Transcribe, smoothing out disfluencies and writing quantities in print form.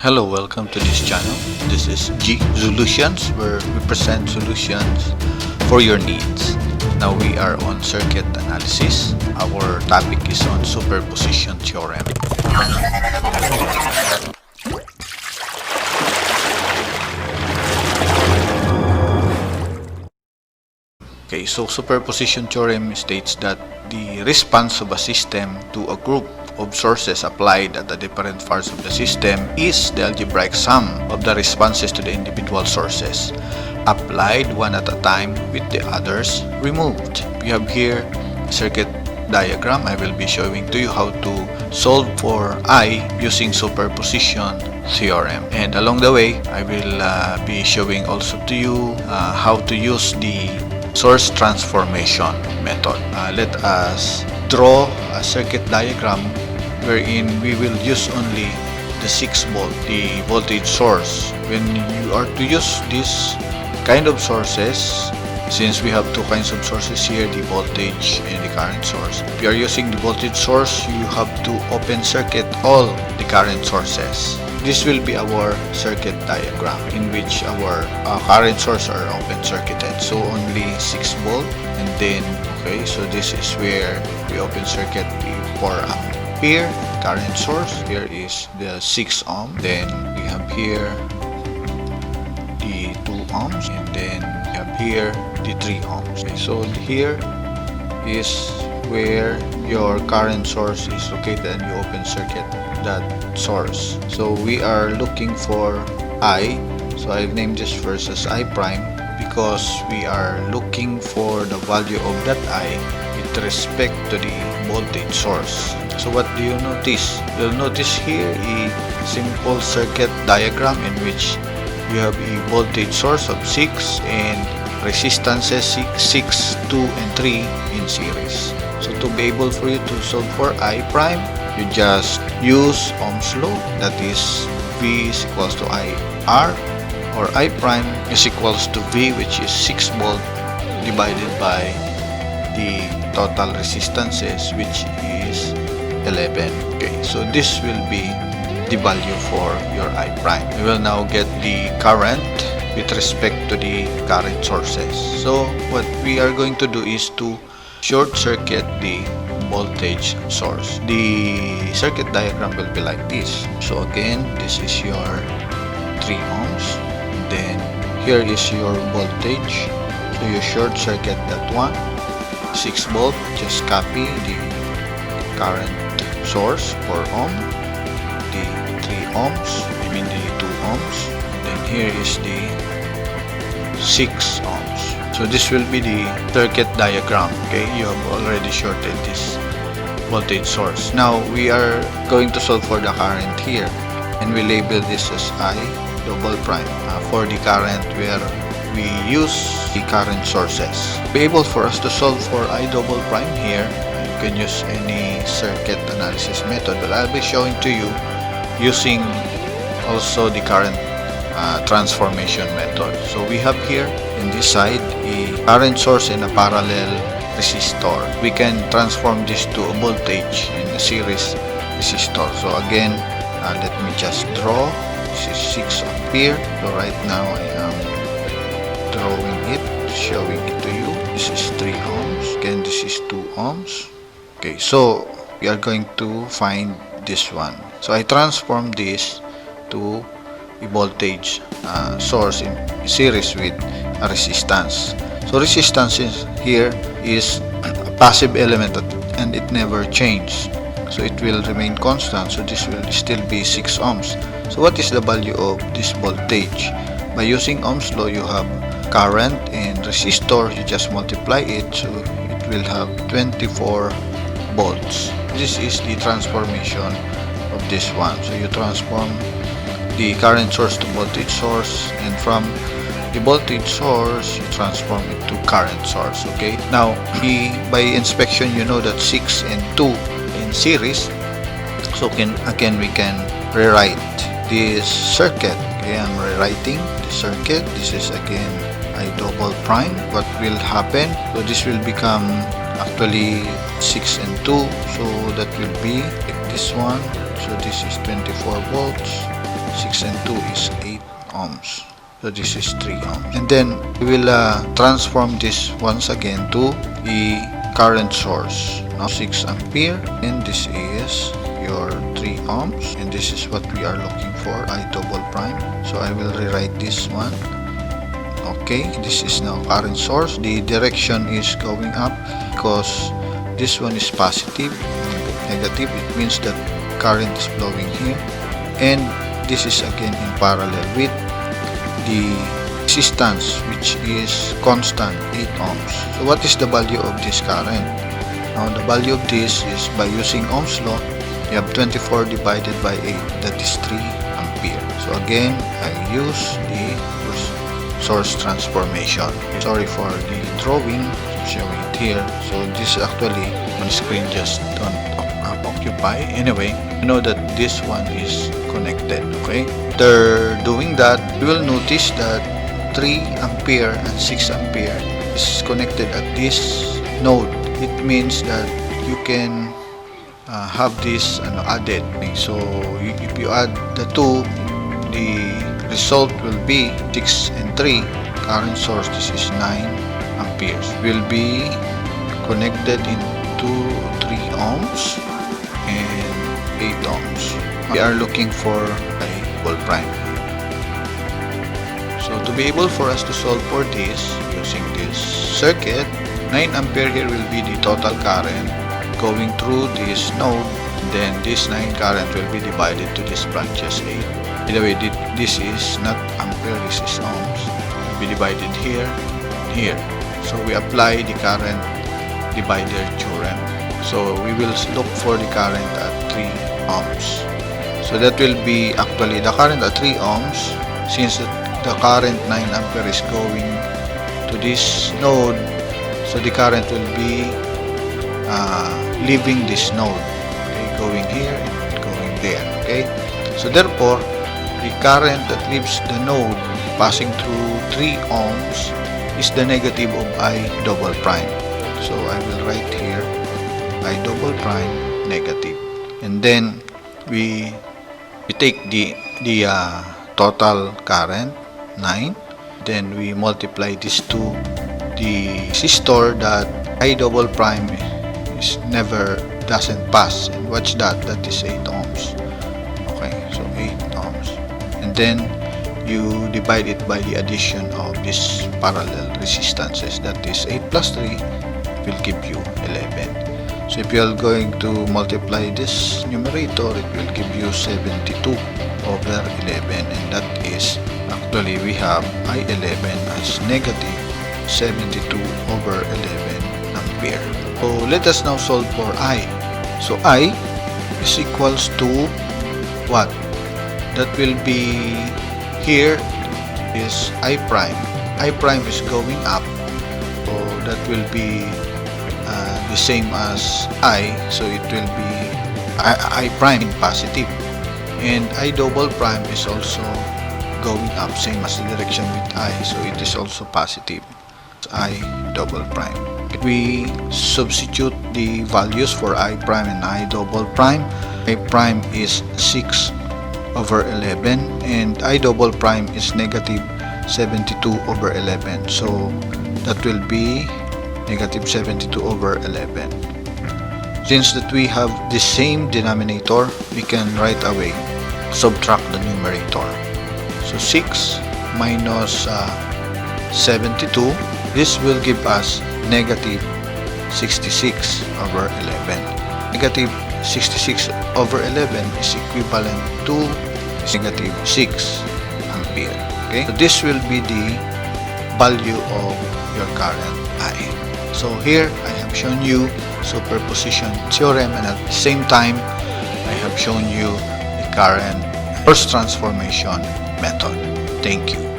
Hello, welcome to this channel. This is G Solutions, where we present solutions for your needs. Now we are on circuit analysis. Our topic is on superposition theorem. Okay, so superposition theorem states that the response of a system to a group of sources applied at the different parts of the system is the algebraic sum of the responses to the individual sources, applied one at a time with the others removed. We have here a circuit diagram. I will be showing to you how to solve for I using superposition theorem, and along the way I will be showing also to you how to use the source transformation method. Let us draw a circuit diagram wherein we will use only the 6 volt, the voltage source. When you are to use this kind of sources, since we have two kinds of sources here, the voltage and the current source, if you are using the voltage source, you have to open circuit all the current sources. This will be our circuit diagram in which our current source are open circuited. So only 6 volt, and then so this is where we open circuit the 4 ampere current source. Here is the 6 ohm. Then we have here the 2 ohms, and then we have here the 3 ohms. Okay, so here is where your current source is located, and you open circuit that source. So we are looking for I. So I've named this first as I prime because we are looking for the value of that I with respect to the voltage source. So what do you notice? You'll notice here a simple circuit diagram in which you have a voltage source of 6 and resistances 6, 2, and 3 in series. So to be able for you to solve for I prime, you just use Ohm's law, that is V is equals to IR, or I prime is equals to V, which is 6 volt divided by the total resistances, which is 11. Okay, so this will be the value for your I prime. We will now get the current with respect to the current sources. So what we are going to do is to short circuit the voltage source. The circuit diagram will be like this. So again, this is your 3 ohms, then here is your voltage. So you short circuit that one, 6 volt, just copy the current source 4 ohm, the 3 ohms, I mean the 2 ohms, then here is the 6 ohms. So this will be the circuit diagram. Okay, you have already shorted this voltage source. Now we are going to solve for the current here, and we label this as I double prime for the current where we use the current sources. To be able for us to solve for I double prime here, you can use any circuit analysis method, but I'll be showing to you using also the current transformation method. So we have here in this side a current source and a parallel resistor. We can transform this to a voltage in a series resistor. So again, let me just draw. This is 6 ampere. So right now I am drawing it, showing it to you. This is 3 ohms. Again, this is 2 ohms. Okay, so we are going to find this one. So I transform this to a voltage source in series with a resistance. So resistance here is a passive element and it never changes. So it will remain constant. So this will still be 6 ohms. So what is the value of this voltage? By using Ohm's law, you have current and resistor. You just multiply it. So it will have 24 volts. This is the transformation of this one. So you transform the current source to voltage source, and from the voltage source you transform it to current source. Okay, now by inspection you know that 6 and 2 in series, so again we can rewrite this circuit. Okay, I'm rewriting the circuit. This is again I double prime. What will happen? So this will become actually 6 and 2, so that will be like this one. So this is 24 volts. 6 and 2 is 8 ohms. So this is 3 ohms. And then we will transform this once again to a current source. Now 6 ampere, and this is your 3 ohms, and this is what we are looking for, I double prime. So I will rewrite this one. Okay, this is now current source. The direction is going up because this one is positive. Negative, it means that current is flowing here, and this is again in parallel with the resistance, which is constant 8 ohms. So what is the value of this current? Now the value of this is, by using Ohm's law, you have 24 divided by 8, that is 3 ampere. So again, I use the source transformation. Sorry for the drawing, showing it here. So this actually on screen just don't occupy. Anyway, you know that this one is connected. Okay, after doing that, you will notice that 3 ampere and 6 ampere is connected at this node. It means that you can have this added. So if you add the two, the result will be 6 and 3. Current source, this is 9 amperes, will be connected into 3 ohms and 8 ohms. We are looking for a double prime. So to be able for us to solve for this using this circuit, 9 ampere here will be the total current going through this node. Then this 9 current will be divided to these branches 8. By the way, this is not ampere, this is ohms. It will be divided here and here. So we apply the current divider theorem. So we will look for the current at 3 ohms. So that will be actually the current at 3 ohms. Since the current 9 ampere is going to this node, so the current will be leaving this node, okay, going here and going there. Okay, so therefore the current that leaves the node passing through 3 ohms is the negative of I double prime. So I will write here I double prime negative, and then we take the total current 9, then we multiply this to the resistor that I double prime is doesn't pass, and watch that, is 8 ohms. Okay, so 8 ohms, and then you divide it by the addition of these parallel resistances, that is 8 plus 3 will give you 11. So if you are going to multiply this numerator, it will give you 72 over 11, and that is actually we have I11 as negative 72 over 11 ampere. So let us now solve for I. So I is equals to what? That will be, here is I prime. I prime is going up, so that will be the same as I, so it will be I prime positive, and I double prime is also going up, same as the direction with I, so it is also positive. I double prime. We substitute the values for I prime and I double prime. I prime is 6 over 11 and I double prime is negative 72 over 11, so that will be negative 72 over 11. Since that we have the same denominator, we can right away subtract the numerator. So 6 minus 72, this will give us negative 66 over 11. Negative 66 over 11 is equivalent to negative 6 ampere. Okay, so this will be the value of your current I. So here I have shown you superposition theorem, and at the same time I have shown you the current source transformation method. Thank you.